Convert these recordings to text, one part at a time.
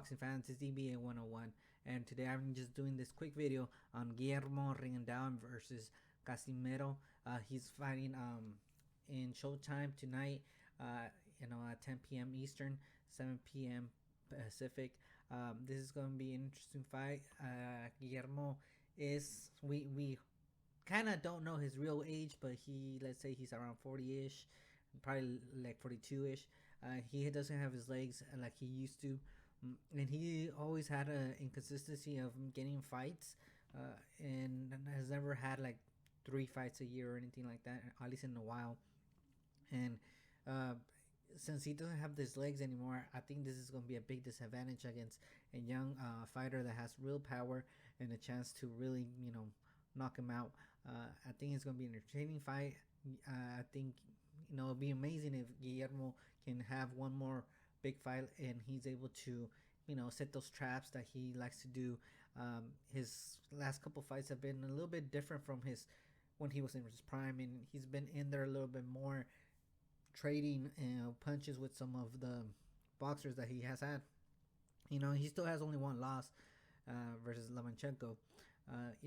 boxing fans? It's DBA 101, and today I'm just doing this quick video on Guillermo Rigondeaux versus Casimero. He's fighting in Showtime tonight, at 10 p.m. Eastern, 7 p.m. Pacific. This is going to be an interesting fight. Guillermo is we kind of don't know his real age, but let's say he's around 40ish, probably like 42ish. He doesn't have his legs like he used to, and he always had an inconsistency of getting fights, and has never had like 3 fights a year or anything like that, at least in a while. And since he doesn't have his legs anymore, I think this is going to be a big disadvantage against a young fighter that has real power and a chance to really, knock him out. I think it's going to be an entertaining fight. I think it'd be amazing if Guillermo can have one more big fight and he's able to set those traps that he likes to do. His last couple fights have been a little bit different from his when he was in his prime, and he's been in there a little bit more, trading punches with some of the boxers that he has had. He still has only one loss, versus Lomachenko.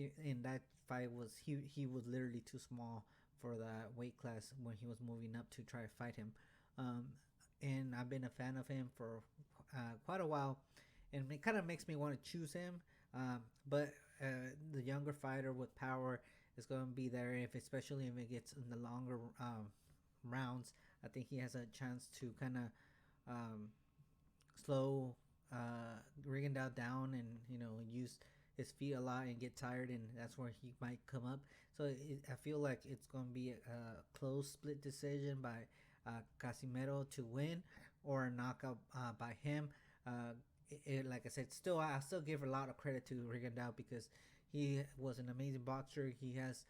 In that fight, he was literally too small for that weight class when he was moving up to try to fight him. And I've been a fan of him for quite a while, and it kind of makes me want to choose him. But the younger fighter with power is going to be there, especially if it gets in the longer rounds. I think he has a chance to kind of slow Rigondeaux down, and use his feet a lot and get tired, and that's where he might come up. So I feel like it's going to be a close split decision by Casimero to win, or a knockout by him. Like I said, I still give a lot of credit to Rigondeaux because he was an amazing boxer. He has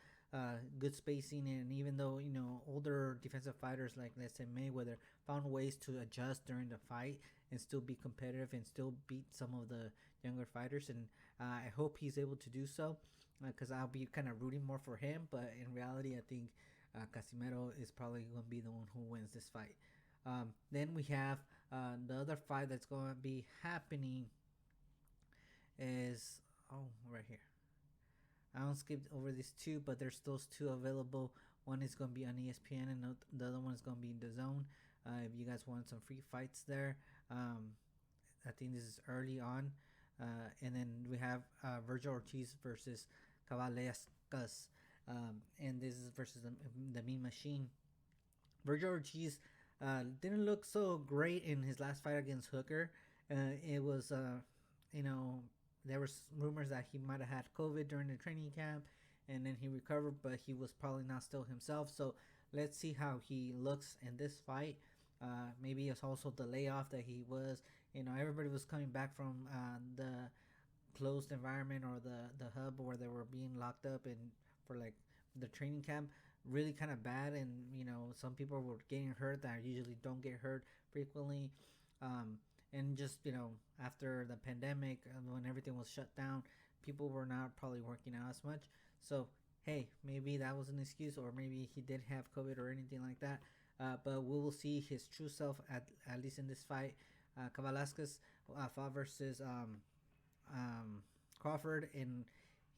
good spacing, and even though older defensive fighters like, let's say, Mayweather, found ways to adjust during the fight and still be competitive and still beat some of the younger fighters, and I hope he's able to do so, because I'll be kind of rooting more for him. But in reality, I think Casimero is probably going to be the one who wins this fight. Then we have the other fight that's going to be happening is right here. I don't skip over these two, but there's those two available. One is going to be on ESPN, and the other one is going to be in the Zone. If you guys want some free fights there, I think this is early on. And then we have Vergil Ortiz versus Kavaliauskas, and this is versus the Mean Machine. Vergil Ortiz didn't look so great in his last fight against Hooker. It was, there was rumors that he might have had COVID during the training camp, and then he recovered, but he was probably not still himself. So let's see how he looks in this fight. Maybe it's also the layoff that he was. Everybody was coming back from the closed environment, or the hub where they were being locked up and for like the training camp, really kind of bad. And some people were getting hurt that usually don't get hurt frequently. And just after the pandemic, when everything was shut down, people were not probably working out as much. So hey, maybe that was an excuse, or maybe he did have COVID or anything like that. But we will see his true self at least in this fight. Kavaliauskas fought versus Crawford, and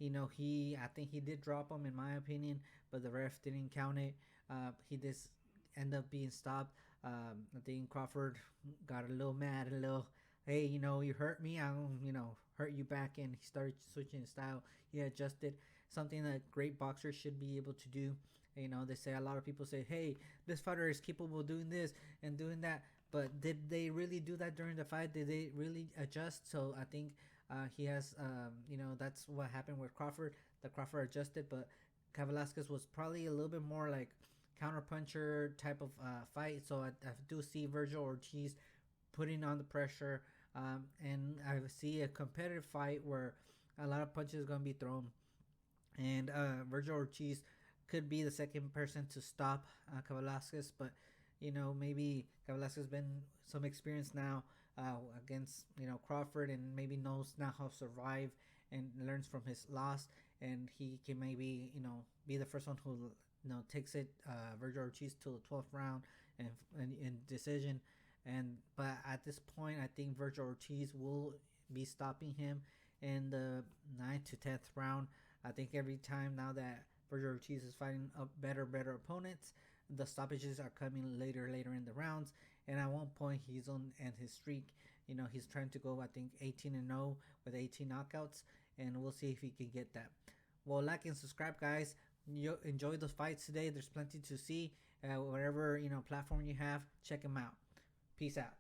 I think he did drop him in my opinion, but the ref didn't count it. He just end up being stopped. I think Crawford got a little mad, hey, you hurt me, I'll hurt you back, and he started switching his style. He adjusted, something that great boxers should be able to do. They say, a lot of people say, hey, this fighter is capable of doing this and doing that, but did they really do that during the fight? Did they really adjust? So I think he has, that's what happened with Crawford. The Crawford adjusted, but Kavaliauskas was probably a little bit more like counterpuncher type of fight. So I do see Vergil Ortiz putting on the pressure, and I see a competitive fight where a lot of punches are going to be thrown, and Vergil Ortiz could be the second person to stop Kavaliauskas. But maybe Kavaliauskas been some experience now against Crawford, and maybe knows now how to survive and learns from his loss, and he can maybe be the first one who takes it Vergil Ortiz to the 12th round and decision. But at this point, I think Vergil Ortiz will be stopping him in the 9th to 10th round. I think every time now that Vergil Ortiz is fighting up better opponents, the stoppages are coming later in the rounds. And at one point, he's on and his streak. He's trying to go, I think, 18-0 with 18 knockouts, and we'll see if he can get that. Well, like and subscribe, guys. You enjoy those fights today. There's plenty to see. Whatever platform you have, check them out. Peace out.